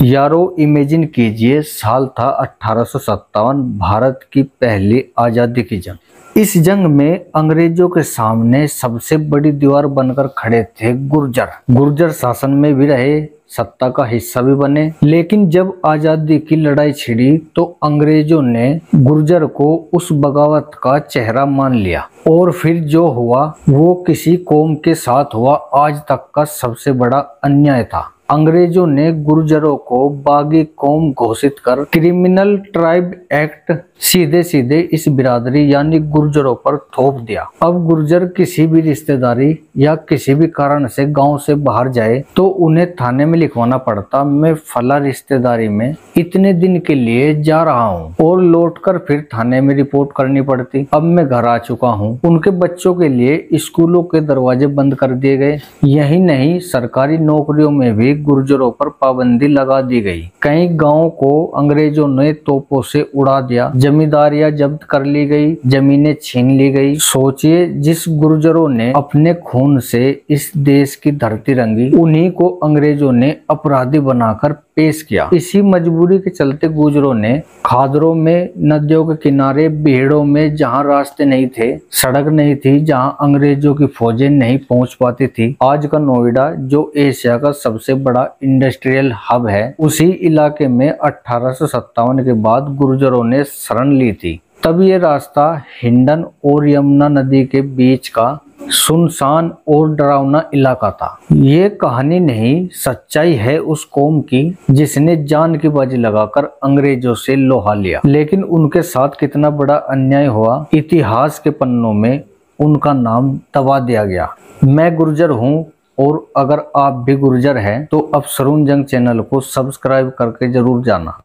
यारो इमेजिन कीजिए, साल था 1857, भारत की पहली आजादी की जंग। इस जंग में अंग्रेजों के सामने सबसे बड़ी दीवार बनकर खड़े थे गुर्जर। गुर्जर शासन में भी रहे, सत्ता का हिस्सा भी बने। लेकिन जब आजादी की लड़ाई छिड़ी तो अंग्रेजों ने गुर्जर को उस बगावत का चेहरा मान लिया और फिर जो हुआ वो किसी कौम के साथ हुआ आज तक का सबसे बड़ा अन्याय था। अंग्रेजों ने गुर्जरों को बागी कौम घोषित कर क्रिमिनल ट्राइब एक्ट सीधे सीधे इस बिरादरी यानी गुर्जरों पर थोप दिया। अब गुर्जर किसी भी रिश्तेदारी या किसी भी कारण से गांव से बाहर जाए तो उन्हें थाने में लिखवाना पड़ता, मैं फला रिश्तेदारी में इतने दिन के लिए जा रहा हूं, और लौटकर फिर थाने में रिपोर्ट करनी पड़ती। अब मैं घर आ चुका हूं। उनके बच्चों के लिए स्कूलों के दरवाजे बंद कर दिए गए। यही नहीं, सरकारी नौकरियों में भी गुर्जरों पर पाबंदी लगा दी गई। कई गांवों को अंग्रेजों ने तोपों से उड़ा दिया, जमींदारियां जब्त कर ली गई, जमीनें छीन ली गई। सोचिए, जिस गुर्जरों ने अपने खून से इस देश की धरती रंगी, उन्हीं को अंग्रेजों ने अपराधी बनाकर पेश किया। इसी मजबूरी के चलते गुर्जरों ने खादरों में, नदियों के किनारे, भीड़ों में जहां रास्ते नहीं थे, सड़क नहीं थी, जहां अंग्रेजों की फौजें नहीं पहुंच पाती थी, आज का नोएडा जो एशिया का सबसे बड़ा इंडस्ट्रियल हब है, उसी इलाके में 1857 के बाद गुर्जरों ने शरण ली थी। तब ये रास्ता हिंडन और यमुना नदी के बीच का सुनसान और डरावना इलाका था। ये कहानी नहीं, सच्चाई है उस कौम की जिसने जान की बाजी लगाकर अंग्रेजों से लोहा लिया। लेकिन उनके साथ कितना बड़ा अन्याय हुआ, इतिहास के पन्नों में उनका नाम दबा दिया गया। मैं गुर्जर हूँ, और अगर आप भी गुर्जर हैं तो अफसरून जंग चैनल को सब्सक्राइब करके जरूर जाना।